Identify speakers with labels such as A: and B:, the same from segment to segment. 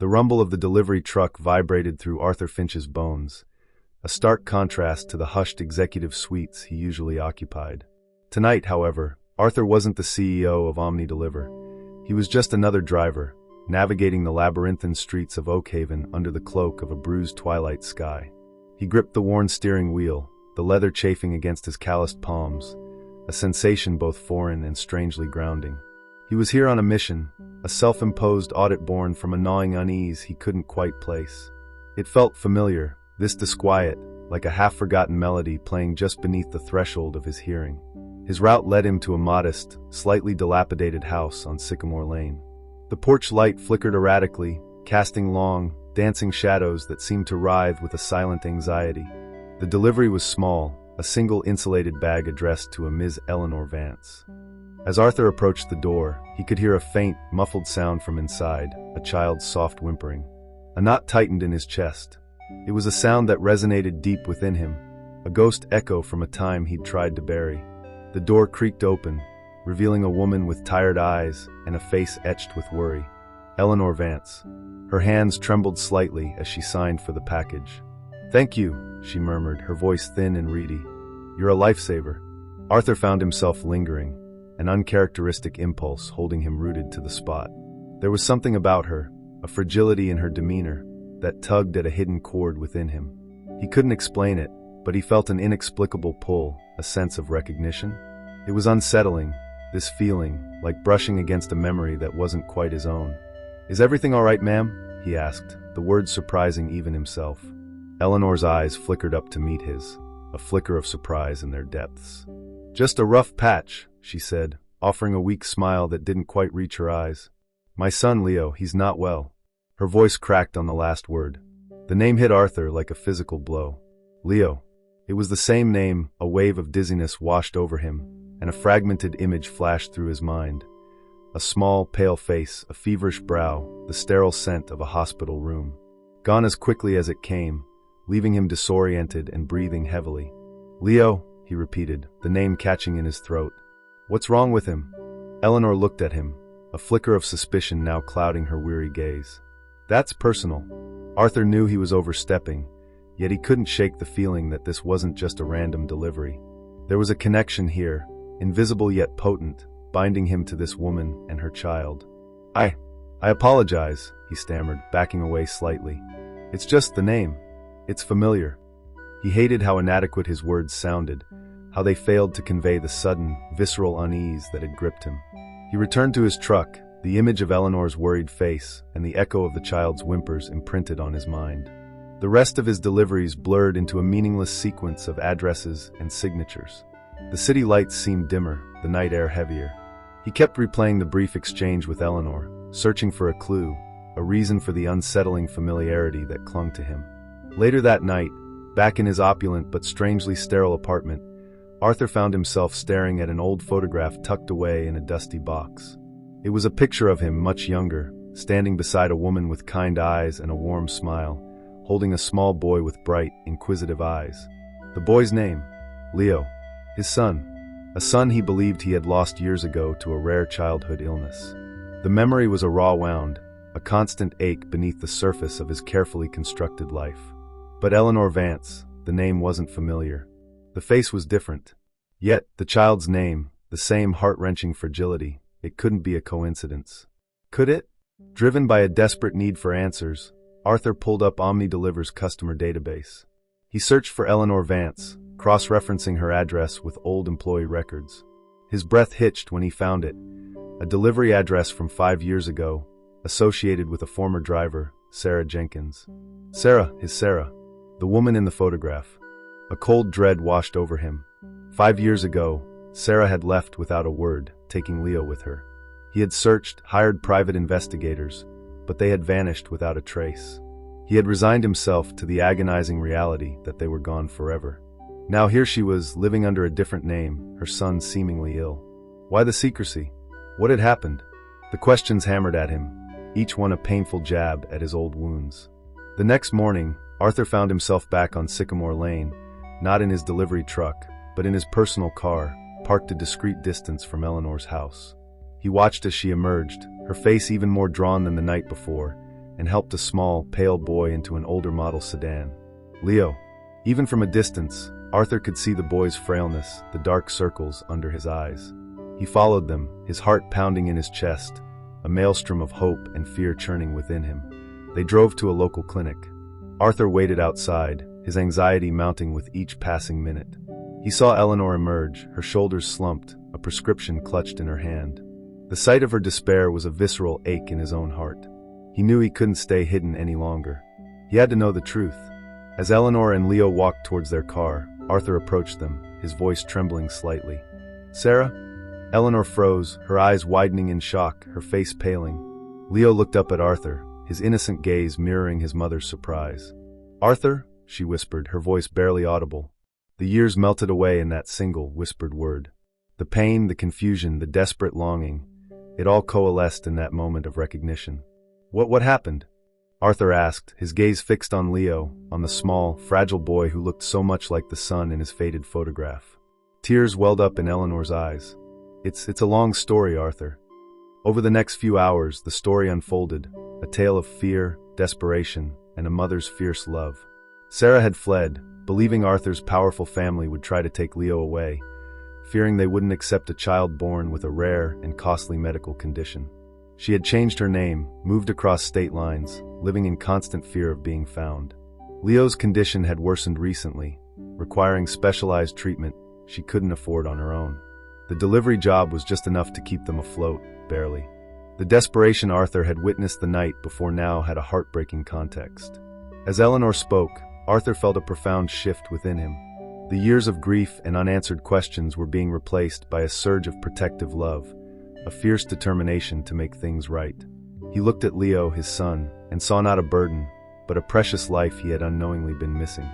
A: The rumble of the delivery truck vibrated through Arthur Finch's bones, a stark contrast to the hushed executive suites he usually occupied. Tonight, however, Arthur wasn't the CEO of OmniDeliver. He was just another driver, navigating the labyrinthine streets of Oakhaven under the cloak of a bruised twilight sky. He gripped the worn steering wheel, the leather chafing against his calloused palms, a sensation both foreign and strangely grounding. He was here on a mission, a self-imposed audit born from a gnawing unease he couldn't quite place. It felt familiar, this disquiet, like a half-forgotten melody playing just beneath the threshold of his hearing. His route led him to a modest, slightly dilapidated house on Sycamore Lane. The porch light flickered erratically, casting long, dancing shadows that seemed to writhe with a silent anxiety. The delivery was small, a single insulated bag addressed to a Ms. Eleanor Vance. As Arthur approached the door, he could hear a faint, muffled sound from inside, a child's soft whimpering. A knot tightened in his chest. It was a sound that resonated deep within him, a ghost echo from a time he'd tried to bury. The door creaked open, revealing a woman with tired eyes and a face etched with worry. Eleanor Vance. Her hands trembled slightly as she signed for the package. "Thank you," she murmured, her voice thin and reedy. "You're a lifesaver." Arthur found himself lingering, an uncharacteristic impulse holding him rooted to the spot. There was something about her, a fragility in her demeanor, that tugged at a hidden chord within him. He couldn't explain it, but he felt an inexplicable pull, a sense of recognition. It was unsettling, this feeling, like brushing against a memory that wasn't quite his own. "Is everything all right, ma'am?" he asked, the words surprising even himself. Eleanor's eyes flickered up to meet his, a flicker of surprise in their depths. "Just a rough patch," she said, offering a weak smile that didn't quite reach her eyes. "My son, Leo, he's not well." Her voice cracked on the last word. The name hit Arthur like a physical blow. Leo. It was the same name. A wave of dizziness washed over him, and a fragmented image flashed through his mind. A small, pale face, a feverish brow, the sterile scent of a hospital room. Gone as quickly as it came, leaving him disoriented and breathing heavily. "Leo," he repeated, the name catching in his throat. "What's wrong with him?" Eleanor looked at him, a flicker of suspicion now clouding her weary gaze. "That's personal." Arthur knew he was overstepping, yet he couldn't shake the feeling that this wasn't just a random delivery. There was a connection here, invisible yet potent, binding him to this woman and her child. I apologize," he stammered, backing away slightly. "It's just the name. It's familiar." He hated how inadequate his words sounded, how they failed to convey the sudden, visceral unease that had gripped him. He returned to his truck, the image of Eleanor's worried face and the echo of the child's whimpers imprinted on his mind. The rest of his deliveries blurred into a meaningless sequence of addresses and signatures. The city lights seemed dimmer, the night air heavier. He kept replaying the brief exchange with Eleanor, searching for a clue, a reason for the unsettling familiarity that clung to him. Later that night, back in his opulent but strangely sterile apartment, Arthur found himself staring at an old photograph tucked away in a dusty box. It was a picture of him much younger, standing beside a woman with kind eyes and a warm smile, holding a small boy with bright, inquisitive eyes. The boy's name? Leo. His son. A son he believed he had lost years ago to a rare childhood illness. The memory was a raw wound, a constant ache beneath the surface of his carefully constructed life. But Eleanor Vance, the name wasn't familiar. The face was different. Yet, the child's name, the same heart-wrenching fragility, it couldn't be a coincidence. Could it? Driven by a desperate need for answers, Arthur pulled up OmniDeliver's customer database. He searched for Eleanor Vance, cross-referencing her address with old employee records. His breath hitched when he found it, a delivery address from 5 years ago, associated with a former driver, Sarah Jenkins. Sarah, his Sarah, the woman in the photograph. A cold dread washed over him. 5 years ago, Sarah had left without a word, taking Leo with her. He had searched, hired private investigators, but they had vanished without a trace. He had resigned himself to the agonizing reality that they were gone forever. Now here she was, living under a different name, her son seemingly ill. Why the secrecy? What had happened? The questions hammered at him, each one a painful jab at his old wounds. The next morning, Arthur found himself back on Sycamore Lane, not in his delivery truck, but in his personal car, parked a discreet distance from Eleanor's house. He watched as she emerged, her face even more drawn than the night before, and helped a small, pale boy into an older model sedan. Leo. Even from a distance, Arthur could see the boy's frailness, the dark circles under his eyes. He followed them, his heart pounding in his chest, a maelstrom of hope and fear churning within him. They drove to a local clinic. Arthur waited outside, his anxiety mounting with each passing minute. He saw Eleanor emerge, her shoulders slumped, a prescription clutched in her hand. The sight of her despair was a visceral ache in his own heart. He knew he couldn't stay hidden any longer. He had to know the truth. As Eleanor and Leo walked towards their car, Arthur approached them, his voice trembling slightly. "Sarah?" Eleanor froze, her eyes widening in shock, her face paling. Leo looked up at Arthur, his innocent gaze mirroring his mother's surprise. "Arthur?" she whispered, her voice barely audible. The years melted away in that single, whispered word. The pain, the confusion, the desperate longing, it all coalesced in that moment of recognition. What happened?" Arthur asked, his gaze fixed on Leo, on the small, fragile boy who looked so much like the son in his faded photograph. Tears welled up in Eleanor's eyes. It's a long story, Arthur." Over the next few hours, the story unfolded, a tale of fear, desperation, and a mother's fierce love. Sarah had fled, believing Arthur's powerful family would try to take Leo away, fearing they wouldn't accept a child born with a rare and costly medical condition. She had changed her name, moved across state lines, living in constant fear of being found. Leo's condition had worsened recently, requiring specialized treatment she couldn't afford on her own. The delivery job was just enough to keep them afloat, barely. The desperation Arthur had witnessed the night before now had a heartbreaking context. As Eleanor spoke, Arthur felt a profound shift within him. The years of grief and unanswered questions were being replaced by a surge of protective love, a fierce determination to make things right. He looked at Leo, his son, and saw not a burden, but a precious life he had unknowingly been missing.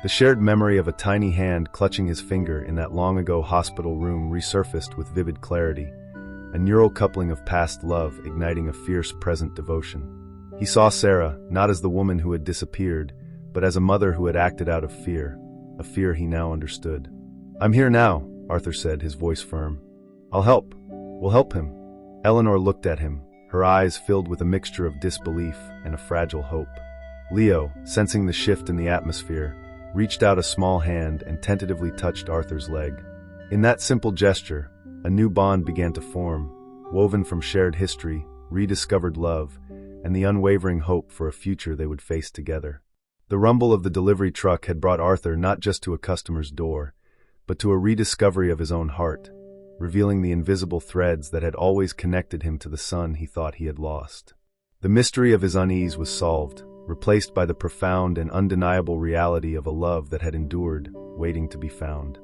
A: The shared memory of a tiny hand clutching his finger in that long-ago hospital room resurfaced with vivid clarity, a neural coupling of past love igniting a fierce present devotion. He saw Sarah, not as the woman who had disappeared, but as a mother who had acted out of fear, a fear he now understood. "I'm here now," Arthur said, his voice firm. "I'll help. We'll help him." Eleanor looked at him, her eyes filled with a mixture of disbelief and a fragile hope. Leo, sensing the shift in the atmosphere, reached out a small hand and tentatively touched Arthur's leg. In that simple gesture, a new bond began to form, woven from shared history, rediscovered love, and the unwavering hope for a future they would face together. The rumble of the delivery truck had brought Arthur not just to a customer's door, but to a rediscovery of his own heart, revealing the invisible threads that had always connected him to the son he thought he had lost. The mystery of his unease was solved, replaced by the profound and undeniable reality of a love that had endured, waiting to be found.